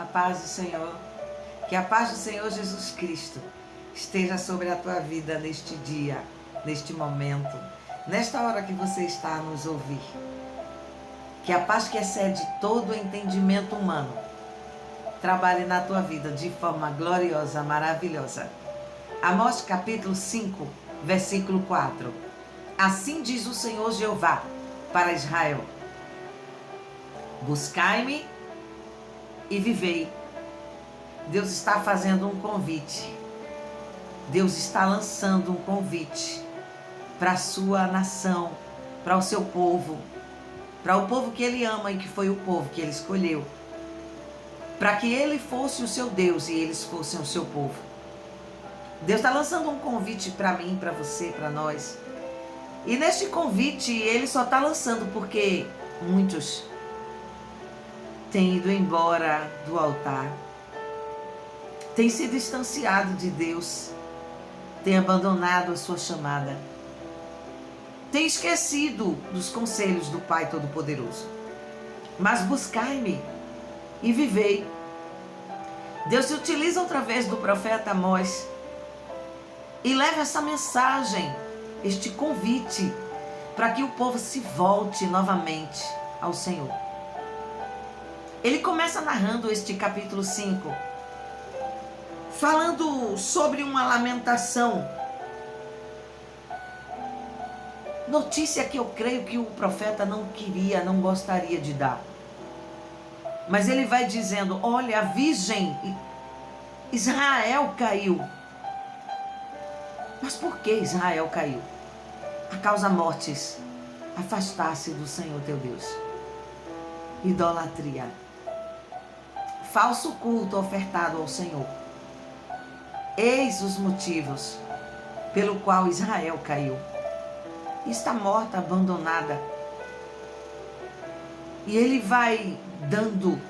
A paz do Senhor, que a paz do Senhor Jesus Cristo esteja sobre a tua vida neste dia, neste momento, nesta hora que você está a nos ouvir. Que a paz que excede todo o entendimento humano trabalhe na tua vida de forma gloriosa, maravilhosa. Amós capítulo 5, versículo 4. Assim diz o Senhor Jeová para Israel: buscai-me e vivei. Deus está fazendo um convite. Deus está lançando um convite para a sua nação, para o seu povo, para o povo que ele ama e que foi o povo que ele escolheu, para que ele fosse o seu Deus e eles fossem o seu povo. Deus está lançando um convite para mim, para você, para nós. E neste convite ele só está lançando porque muitos têm ido embora do altar, têm se distanciado de Deus, têm abandonado a sua chamada, têm esquecido dos conselhos do Pai Todo-Poderoso. Mas buscai-me e vivei. Deus se utiliza através do profeta Amós e leva essa mensagem, este convite, para que o povo se volte novamente ao Senhor. Ele começa narrando este capítulo 5, falando sobre uma lamentação. Notícia que eu creio que o profeta não queria, não gostaria de dar. Mas ele vai dizendo: olha, a virgem Israel caiu. Mas por que Israel caiu? A causa mortes, afastar-se do Senhor teu Deus. Idolatria. Falso culto ofertado ao Senhor. Eis os motivos pelo qual Israel caiu. Está morta, abandonada. E ele vai dando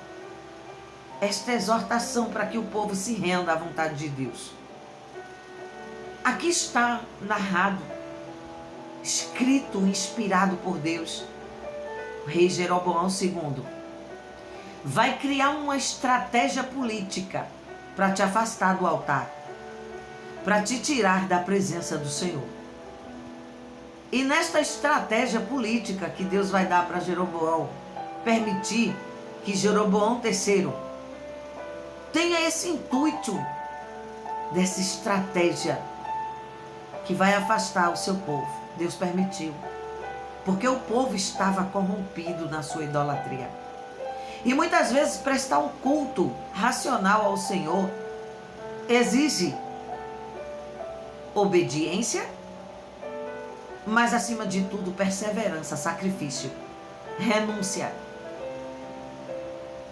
esta exortação para que o povo se renda à vontade de Deus. Aqui está narrado, escrito, inspirado por Deus. O rei Jeroboão II vai criar uma estratégia política para te afastar do altar, para te tirar da presença do Senhor. E nesta estratégia política que Deus vai dar para Jeroboão, permitir que Jeroboão III tenha esse intuito dessa estratégia que vai afastar o seu povo. Deus permitiu, porque o povo estava corrompido na sua idolatria. E muitas vezes prestar um culto racional ao Senhor exige obediência, mas acima de tudo perseverança, sacrifício, renúncia.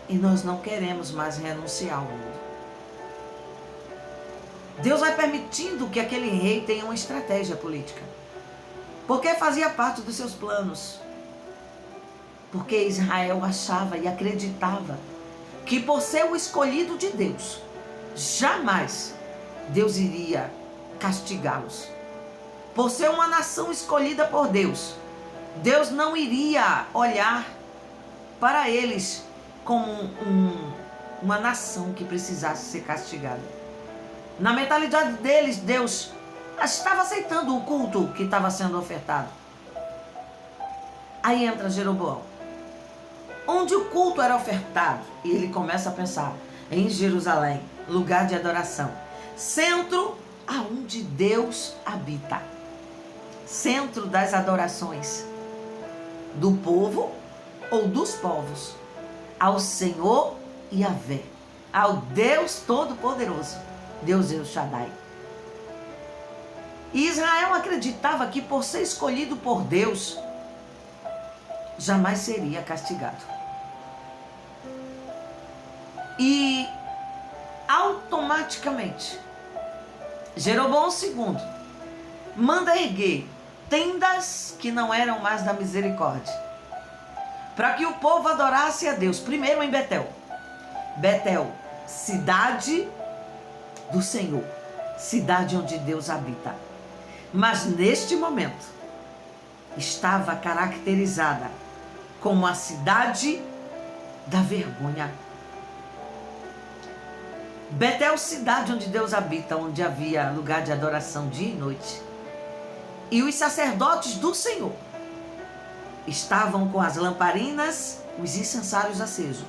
E nós não queremos mais renunciar ao mundo. Deus vai permitindo que aquele rei tenha uma estratégia política, porque fazia parte dos seus planos. Porque Israel achava e acreditava que por ser o escolhido de Deus, jamais Deus iria castigá-los. Por ser uma nação escolhida por Deus, Deus não iria olhar para eles como uma nação que precisasse ser castigada. Na mentalidade deles, Deus estava aceitando o culto que estava sendo ofertado. Aí entra Jeroboão, onde o culto era ofertado, e ele começa a pensar em Jerusalém, lugar de adoração, centro aonde Deus habita, centro das adorações do povo ou dos povos, ao Senhor Yahvé, ao Deus Todo-Poderoso, Deus El Shaddai. E Israel acreditava que por ser escolhido por Deus, jamais seria castigado. E automaticamente Jeroboão II manda erguer tendas que não eram mais da misericórdia, para que o povo adorasse a Deus, primeiro em Betel. Betel, cidade do Senhor, cidade onde Deus habita. Mas neste momento estava caracterizada como a cidade da vergonha. Betel, cidade onde Deus habita, onde havia lugar de adoração dia e noite. E os sacerdotes do Senhor estavam com as lamparinas, os incensários acesos,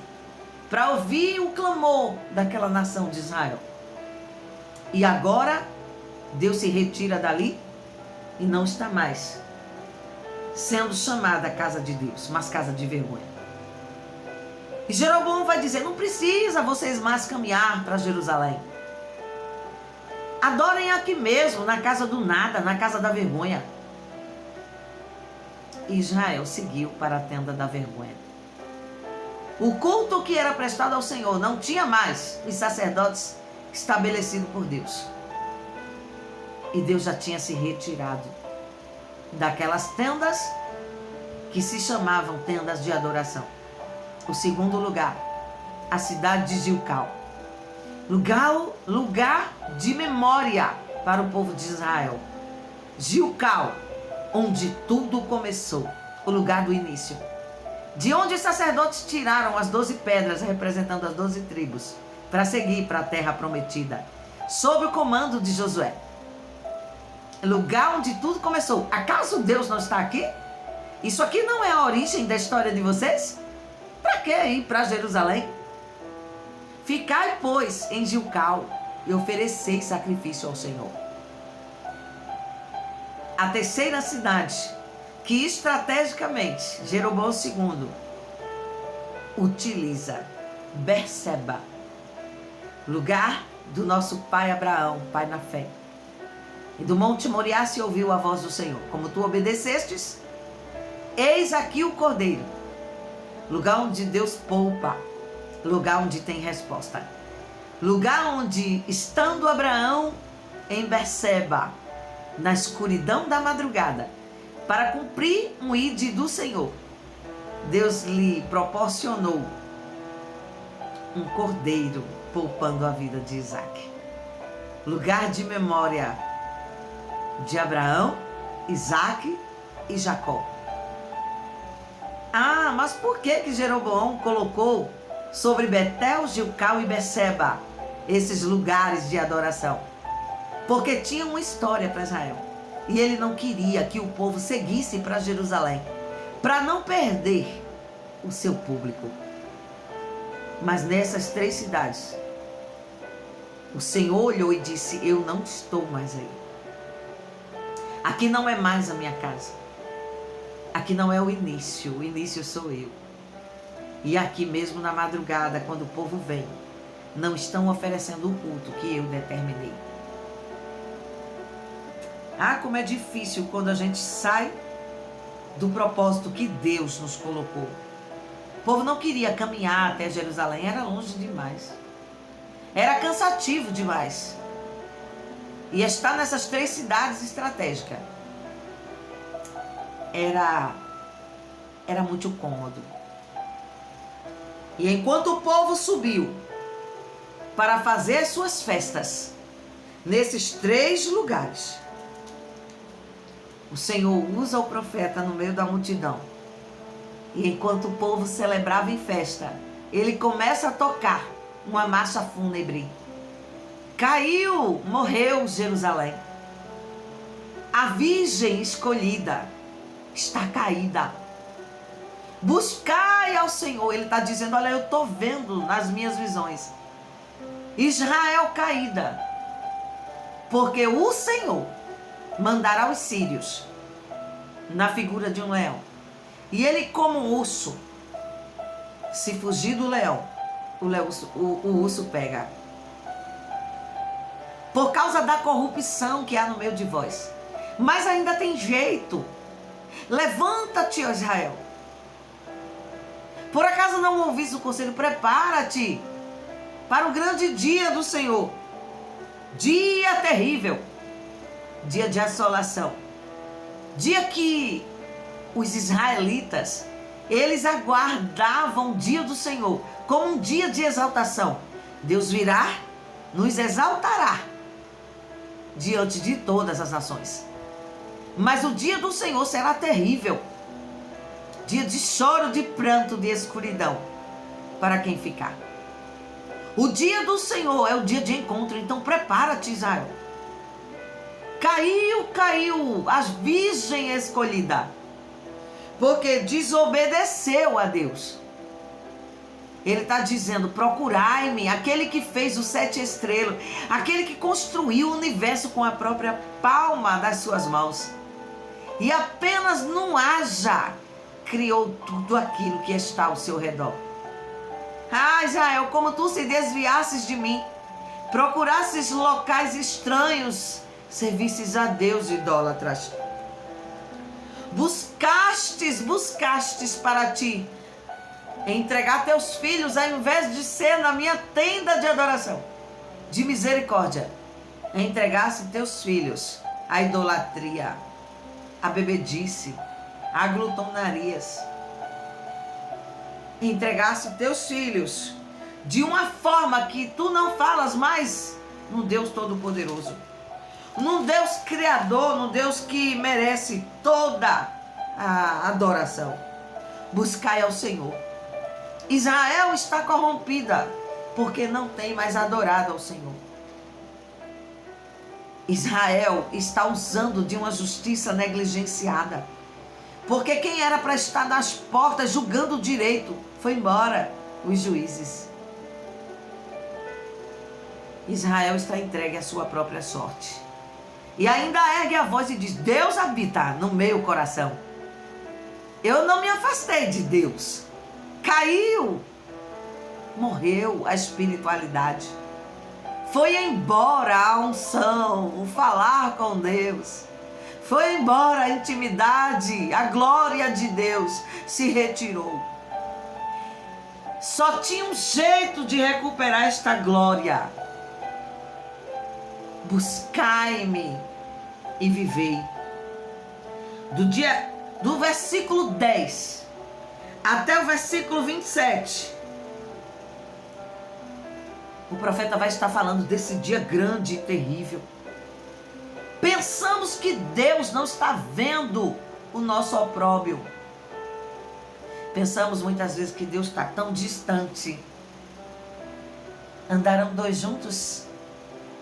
para ouvir o clamor daquela nação de Israel. E agora, Deus se retira dali e não está mais sendo chamada casa de Deus, mas casa de vergonha. E Jeroboão vai dizer: não precisa vocês mais caminhar para Jerusalém. Adorem aqui mesmo, na casa do nada, na casa da vergonha. E Israel seguiu para a tenda da vergonha. O culto que era prestado ao Senhor não tinha mais os sacerdotes estabelecidos por Deus. E Deus já tinha se retirado daquelas tendas que se chamavam tendas de adoração. O segundo lugar, a cidade de Gilgal. Lugar de memória para o povo de Israel. Gilgal, onde tudo começou, o lugar do início. De onde os sacerdotes tiraram as 12 pedras representando as 12 tribos para seguir para a terra prometida, sob o comando de Josué. Lugar onde tudo começou. Acaso Deus não está aqui? Isso aqui não é a origem da história de vocês? Para que ir para Jerusalém? Ficai, pois, em Gilgal e oferecei sacrifício ao Senhor. A terceira cidade que estrategicamente Jeroboão II utiliza, Berseba, lugar do nosso pai Abraão, pai na fé. E do monte Moriá se ouviu a voz do Senhor: como tu obedecestes, eis aqui o cordeiro. Lugar onde Deus poupa, lugar onde tem resposta. Lugar onde, estando Abraão em Berseba, na escuridão da madrugada, para cumprir um ídolo do Senhor, Deus lhe proporcionou um cordeiro, poupando a vida de Isaac. Lugar de memória de Abraão, Isaac e Jacó. Ah, mas por que Jeroboão colocou sobre Betel, Gilgal e Berseba esses lugares de adoração? Porque tinha uma história para Israel. E ele não queria que o povo seguisse para Jerusalém, para não perder o seu público. Mas nessas 3 cidades, o Senhor olhou e disse: eu não estou mais aí. Aqui não é mais a minha casa. Aqui não é o início sou eu. E aqui mesmo na madrugada, quando o povo vem, não estão oferecendo o culto que eu determinei. Ah, como é difícil quando a gente sai do propósito que Deus nos colocou. O povo não queria caminhar até Jerusalém, era longe demais. Era cansativo demais. E estar nessas 3 cidades estratégicas era muito cômodo. E enquanto o povo subiu para fazer suas festas nesses 3 lugares, o Senhor usa o profeta no meio da multidão. E enquanto o povo celebrava em festa, ele começa a tocar uma marcha fúnebre. Caiu, morreu Jerusalém. A virgem escolhida está caída. Buscai ao Senhor. Ele está dizendo: olha, eu estou vendo nas minhas visões Israel caída, porque o Senhor mandará os sírios na figura de um leão. E ele, como um urso, se fugir do leão, o urso pega. Por causa da corrupção que há no meio de vós. Mas ainda tem jeito. Levanta-te, ó Israel. Por acaso não ouviste o conselho? Prepara-te para o grande dia do Senhor. Dia terrível. Dia de assolação. Dia que os israelitas, eles aguardavam o dia do Senhor como um dia de exaltação. Deus virá, nos exaltará diante de todas as nações. Mas o dia do Senhor será terrível. Dia de choro, de pranto, de escuridão. Para quem ficar. O dia do Senhor é o dia de encontro, então prepara-te, Israel. Caiu a virgem escolhida, porque desobedeceu a Deus. Ele está dizendo: procurai-me, aquele que fez os 7 estrelas, aquele que construiu o universo com a própria palma das suas mãos. E apenas não haja, criou tudo aquilo que está ao seu redor. Ah, Israel, como tu se desviasses de mim, procurasses locais estranhos, servisses a Deus idólatras. Buscastes para ti entregar teus filhos, ao invés de ser na minha tenda de adoração, de misericórdia, entregasse teus filhos à idolatria, à bebedice, a glutonarias. Entregasse teus filhos de uma forma que tu não falas mais no Deus Todo-Poderoso, num Deus Criador, num Deus que merece toda a adoração. Buscai ao Senhor. Israel está corrompida porque não tem mais adorado ao Senhor. Israel está usando de uma justiça negligenciada, porque quem era para estar nas portas julgando o direito foi embora, os juízes. Israel está entregue à sua própria sorte. E ainda ergue a voz e diz: Deus habita no meu coração. Eu não me afastei de Deus. Caiu. Morreu a espiritualidade. Foi embora a unção, o falar com Deus. Foi embora a intimidade, a glória de Deus se retirou. Só tinha um jeito de recuperar esta glória. Buscai-me e vivei. Do versículo 10 até o versículo 27, o profeta vai estar falando desse dia grande e terrível. Pensamos que Deus não está vendo o nosso opróbrio. Pensamos muitas vezes que Deus está tão distante. Andarão dois juntos?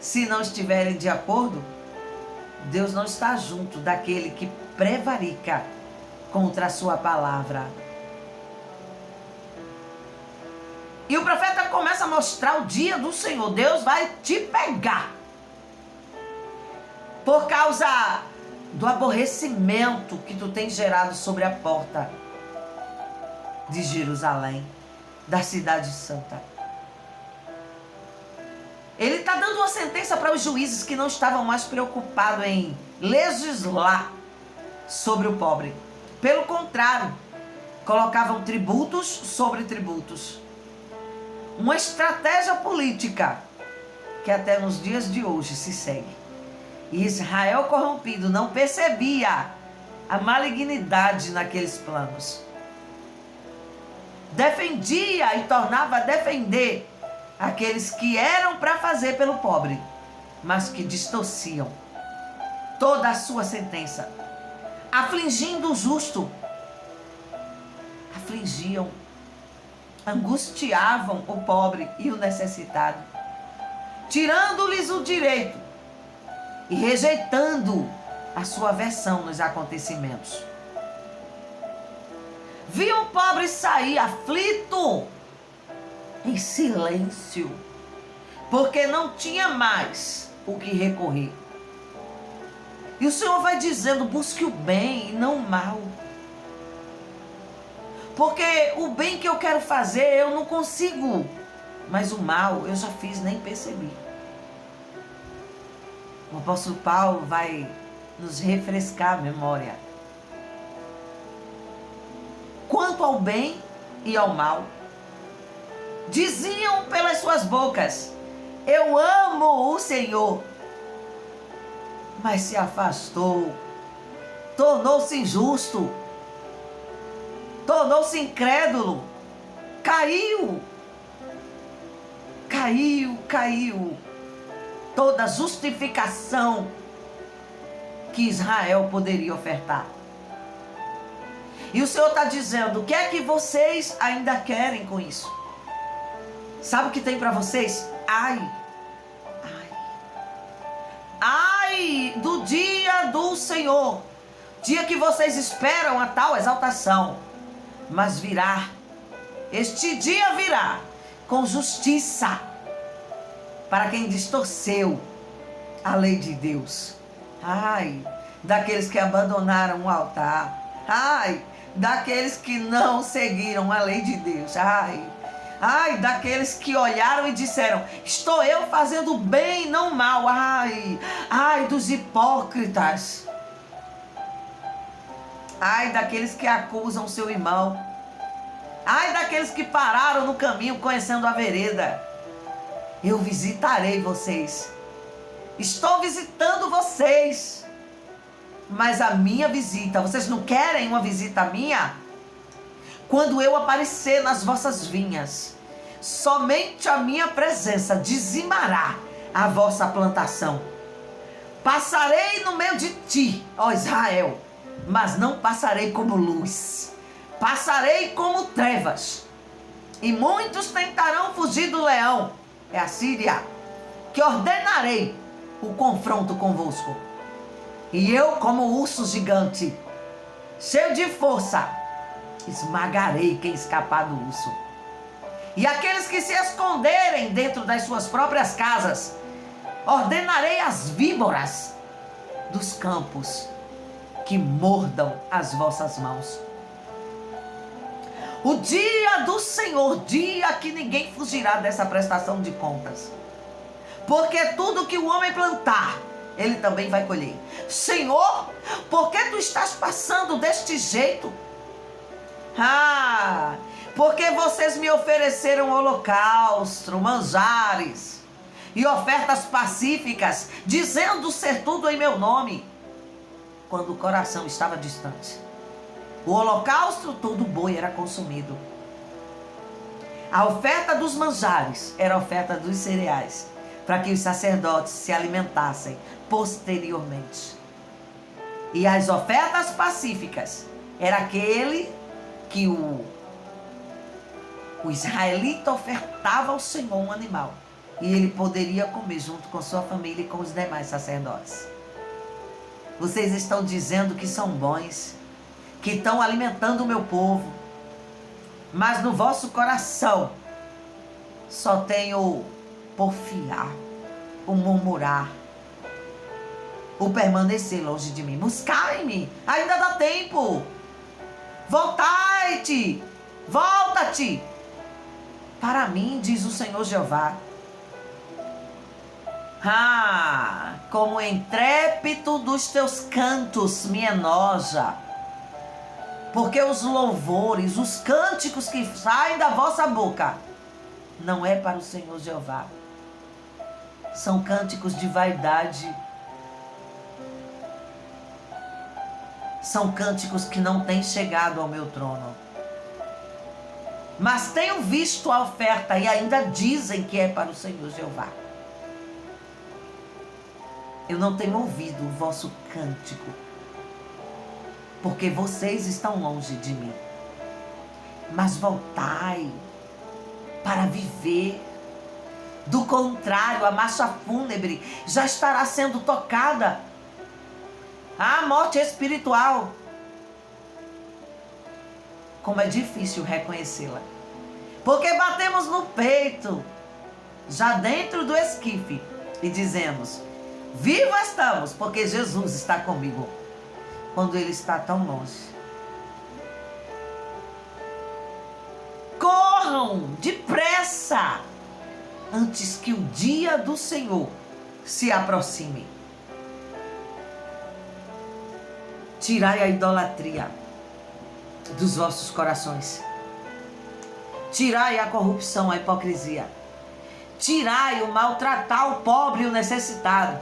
Se não estiverem de acordo, Deus não está junto daquele que prevarica contra a sua palavra. E o profeta começa a mostrar o dia do Senhor. Deus vai te pegar por causa do aborrecimento que tu tens gerado sobre a porta de Jerusalém, da cidade santa. Ele está dando uma sentença para os juízes que não estavam mais preocupados em legislar sobre o pobre. Pelo contrário, colocavam tributos sobre tributos. Uma estratégia política que até nos dias de hoje se segue. E Israel corrompido não percebia a malignidade naqueles planos. Defendia e tornava a defender aqueles que eram para fazer pelo pobre, mas que distorciam toda a sua sentença, afligindo o justo. Afligiam, angustiavam o pobre e o necessitado, tirando-lhes o direito e rejeitando a sua versão nos acontecimentos. Viam o pobre sair aflito, em silêncio, porque não tinha mais o que recorrer. E o Senhor vai dizendo: busque o bem e não o mal. Porque o bem que eu quero fazer eu não consigo, mas o mal eu já fiz, nem percebi. O apóstolo Paulo vai nos refrescar a memória. Quanto ao bem e ao mal, diziam pelas suas bocas: eu amo o Senhor, mas se afastou, tornou-se injusto, tornou-se incrédulo, caiu toda a justificação que Israel poderia ofertar. E o Senhor está dizendo: o que é que vocês ainda querem com isso? Sabe o que tem para vocês? Ai, ai do dia do Senhor, dia que vocês esperam a tal exaltação, mas virá, este dia virá com justiça para quem distorceu a lei de Deus. Ai, daqueles que abandonaram o altar. Ai, daqueles que não seguiram a lei de Deus. Ai, daqueles que olharam e disseram: estou eu fazendo bem, não mal. Ai dos hipócritas. Ai daqueles que acusam seu irmão. Ai daqueles que pararam no caminho conhecendo a vereda. Eu visitarei vocês. Estou visitando vocês. Mas a minha visita, vocês não querem uma visita minha? Quando eu aparecer nas vossas vinhas, somente a minha presença dizimará a vossa plantação. Passarei no meio de ti, ó Israel, mas não passarei como luz. Passarei como trevas. E muitos tentarão fugir do leão, é a Síria, que ordenarei o confronto convosco. E eu, como urso gigante, cheio de força, esmagarei quem escapar do urso. E aqueles que se esconderem dentro das suas próprias casas, ordenarei às víboras dos campos que mordam as vossas mãos. O dia do Senhor, dia que ninguém fugirá dessa prestação de contas. Porque tudo que o homem plantar, ele também vai colher. Senhor, por que tu estás passando deste jeito? Porque vocês me ofereceram holocausto, manjares e ofertas pacíficas, dizendo ser tudo em meu nome, quando o coração estava distante. O holocausto, todo boi era consumido. A oferta dos manjares era a oferta dos cereais, para que os sacerdotes se alimentassem posteriormente. E as ofertas pacíficas era aquele que o israelita ofertava ao Senhor um animal, e ele poderia comer junto com sua família e com os demais sacerdotes. Vocês estão dizendo que são bons, que estão alimentando o meu povo, mas no vosso coração só tem o porfiar, o murmurar, o permanecer longe de mim. Buscai-me, ainda dá tempo. Voltai-te, volta-te para mim, diz o Senhor Jeová. Como o entrépito dos teus cantos me enoja, porque os louvores, os cânticos que saem da vossa boca, não é para o Senhor Jeová. São cânticos de vaidade. São cânticos que não têm chegado ao meu trono. Mas tenho visto a oferta e ainda dizem que é para o Senhor Jeová. Eu não tenho ouvido o vosso cântico, porque vocês estão longe de mim. Mas voltai para viver. Do contrário, a marcha fúnebre já estará sendo tocada. A morte espiritual. Como é difícil reconhecê-la. Porque batemos no peito, já dentro do esquife, e dizemos: vivo estamos, porque Jesus está comigo. Quando Ele está tão longe. Corram depressa, antes que o dia do Senhor se aproxime. Tirai a idolatria dos vossos corações. Tirai a corrupção, a hipocrisia. Tirai o maltratar o pobre e o necessitado.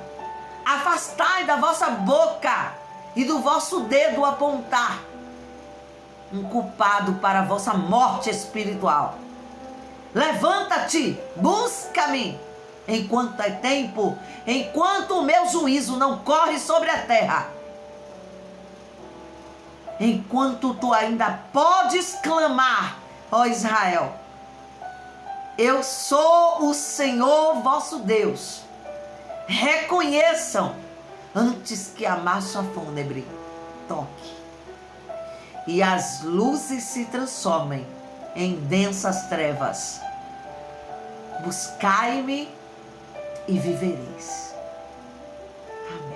Afastai da vossa boca e do vosso dedo apontar um culpado para a vossa morte espiritual. Levanta-te, busca-me, enquanto é tempo, enquanto o meu juízo não corre sobre a terra. Enquanto tu ainda podes clamar, ó Israel, Eu sou o Senhor vosso Deus. Reconheçam antes que a marcha fúnebre toque e as luzes se transformem em densas trevas. Buscai-me e vivereis. Amém.